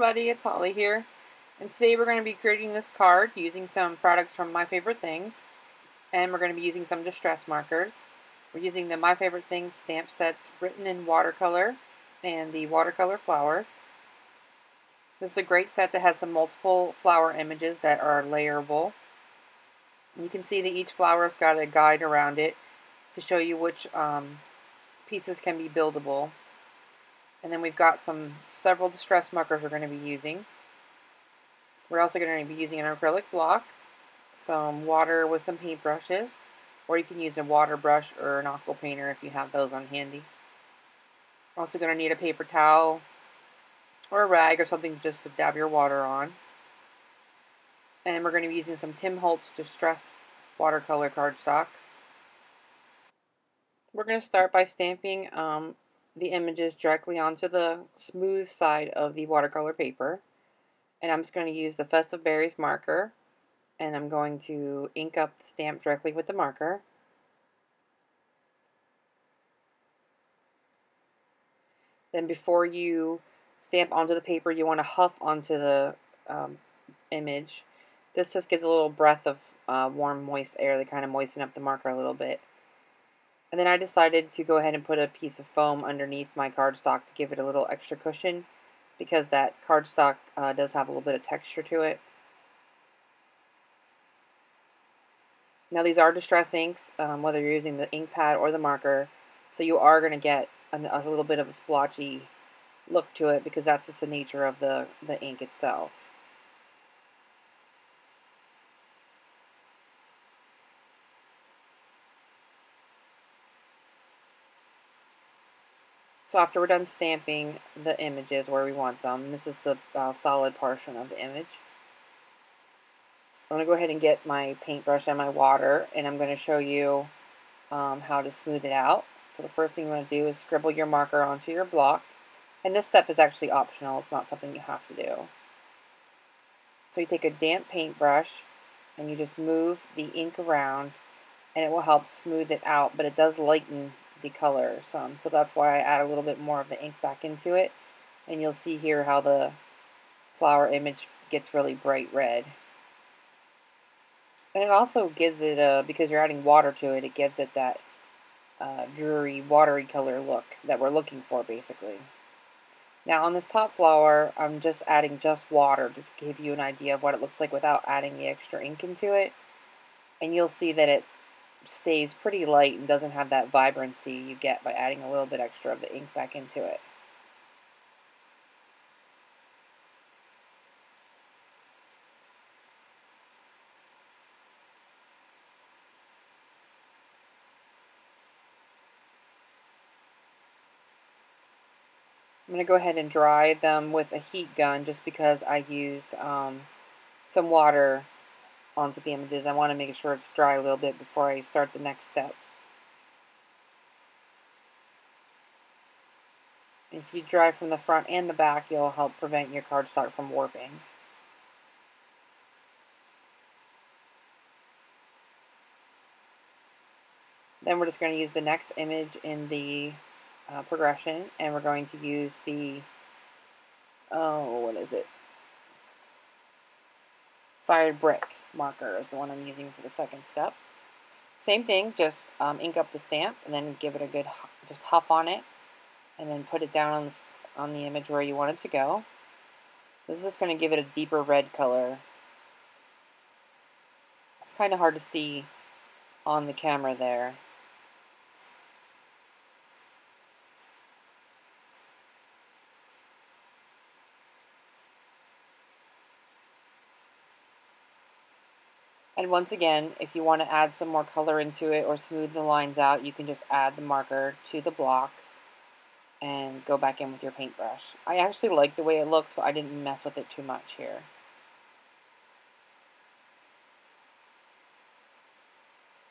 everybody, it's Holly here, and today we're going to be creating this card using some products from My Favorite Things, and we're going to be using some distress markers. We're using the My Favorite Things stamp sets written in watercolor and the Watercolor Flowers. This is a great set that has some multiple flower images that are layerable. And you can see that each flower's got a guide around it to show you which pieces can be buildable. And then we've got several distress markers we're going to be using. We're also going to be using an acrylic block, some water with some paintbrushes, or you can use a water brush or an aqua painter if you have those on handy. We're also going to need a paper towel or a rag or something just to dab your water on. And we're going to be using some Tim Holtz distressed watercolor cardstock. We're going to start by stamping the images directly onto the smooth side of the watercolor paper. And I'm just going to use the Festive Berries marker, and I'm going to ink up the stamp directly with the marker. Then before you stamp onto the paper, you want to huff onto the image. This just gives a little breath of warm, moist air to kind of moisten up the marker a little bit. And then I decided to go ahead and put a piece of foam underneath my cardstock to give it a little extra cushion, because that cardstock does have a little bit of texture to it. Now these are distress inks, whether you're using the ink pad or the marker, so you are going to get a little bit of a splotchy look to it, because that's just the nature of the ink itself. So after we're done stamping the images where we want them, this is the solid portion of the image, I'm going to go ahead and get my paintbrush and my water, and I'm going to show you how to smooth it out. So the first thing you want to do is scribble your marker onto your block, and this step is actually optional, it's not something you have to do. So you take a damp paintbrush and you just move the ink around, and it will help smooth it out, but it does lighten the color some, so that's why I add a little bit more of the ink back into it, and you'll see here how the flower image gets really bright red. And it also gives it because you're adding water to it, it gives it that dreary, watery color look that we're looking for, basically. Now on this top flower, I'm just adding just water to give you an idea of what it looks like without adding the extra ink into it, and you'll see that it stays pretty light and doesn't have that vibrancy you get by adding a little bit extra of the ink back into it. I'm going to go ahead and dry them with a heat gun just because I used some water onto the images. I want to make sure it's dry a little bit before I start the next step. If you dry from the front and the back, you'll help prevent your cardstock from warping. Then we're just going to use the next image in the progression, and we're going to use the, what is it? Fired brick marker is the one I'm using for the second step. Same thing, just ink up the stamp and then give it a good just huff on it, and then put it down on the image where you want it to go. This is just going to give it a deeper red color. It's kind of hard to see on the camera there. And once again, if you want to add some more color into it or smooth the lines out, you can just add the marker to the block and go back in with your paintbrush. I actually like the way it looks, so I didn't mess with it too much here.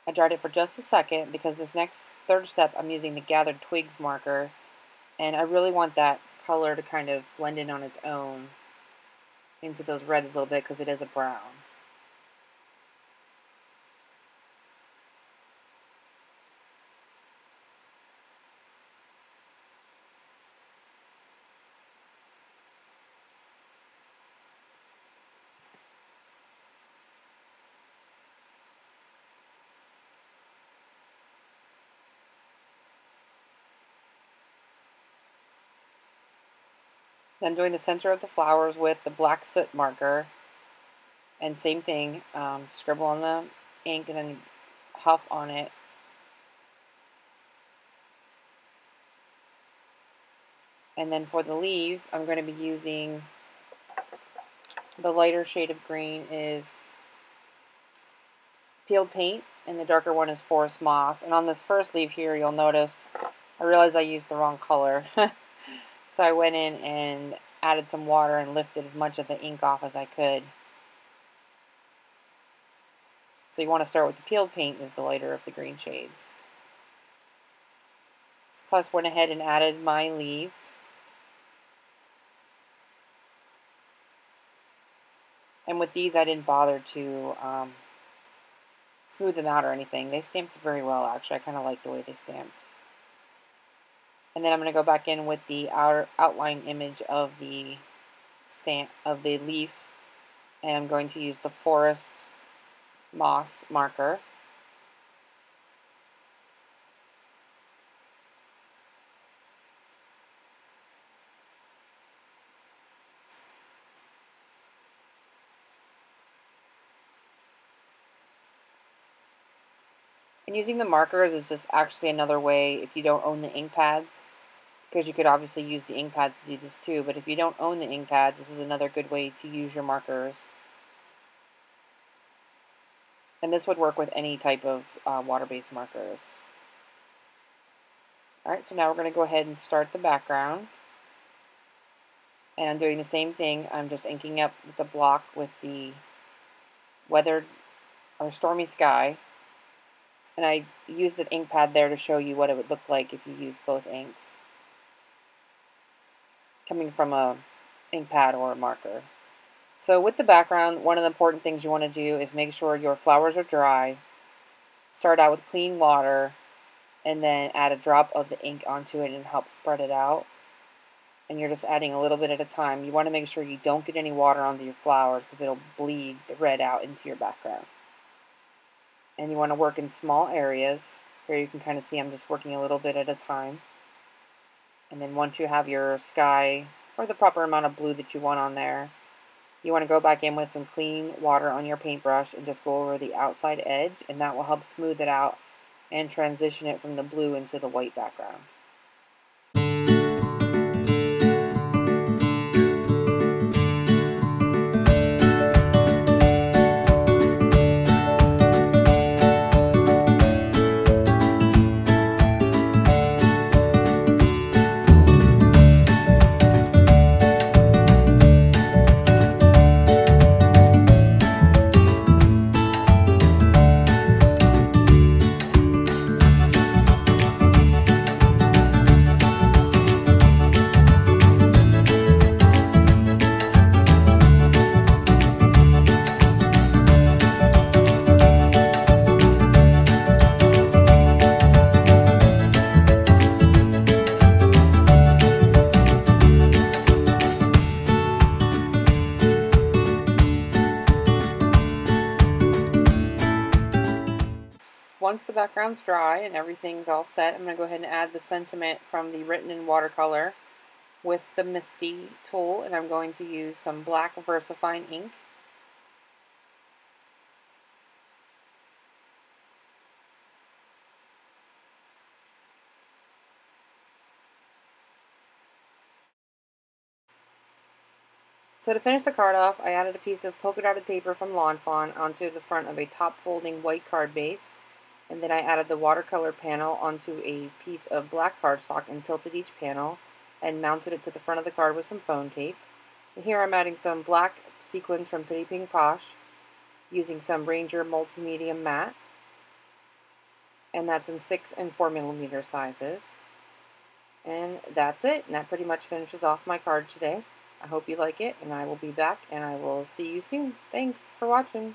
I dried it for just a second because this next third step I'm using the Gathered Twigs marker, and I really want that color to kind of blend in on its own into those reds a little bit because it is a brown. Then I'm doing the center of the flowers with the black soot marker. And same thing, scribble on the ink and then huff on it. And then for the leaves, I'm going to be using the lighter shade of green is peeled paint, and the darker one is forest moss. And on this first leaf here, you'll notice I realized I used the wrong color. So I went in and added some water and lifted as much of the ink off as I could. So you want to start with the peeled paint as the lighter of the green shades. So I just went ahead and added my leaves. And with these, I didn't bother to smooth them out or anything. They stamped very well, actually. I kind of like the way they stamped. And then I'm going to go back in with the outer outline image of the leaf, and I'm going to use the forest moss marker. And using the markers is just actually another way if you don't own the ink pads, because you could obviously use the ink pads to do this too, but if you don't own the ink pads, this is another good way to use your markers. And this would work with any type of water-based markers. Alright, so now we're going to go ahead and start the background. And I'm doing the same thing. I'm just inking up the block with the weathered or stormy sky. And I used an ink pad there to show you what it would look like if you used both inks, coming from a ink pad or a marker. So with the background, one of the important things you want to do is make sure your flowers are dry. Start out with clean water and then add a drop of the ink onto it and help spread it out. And you're just adding a little bit at a time. You want to make sure you don't get any water onto your flowers because it'll bleed the red out into your background. And you want to work in small areas. Here you can kind of see I'm just working a little bit at a time. And then once you have your sky or the proper amount of blue that you want on there, you want to go back in with some clean water on your paintbrush and just go over the outside edge, and that will help smooth it out and transition it from the blue into the white background. Once the background's dry and everything's all set, I'm going to go ahead and add the sentiment from the written in watercolor with the Misty tool, and I'm going to use some black VersaFine ink. So to finish the card off, I added a piece of polka dotted paper from Lawn Fawn onto the front of a top folding white card base. And then I added the watercolor panel onto a piece of black cardstock and tilted each panel and mounted it to the front of the card with some foam tape. And here I'm adding some black sequins from Pretty Pink Posh using some Ranger Multimedia Matte. And that's in 6 and 4mm sizes. And that's it. And that pretty much finishes off my card today. I hope you like it, and I will be back, and I will see you soon. Thanks for watching.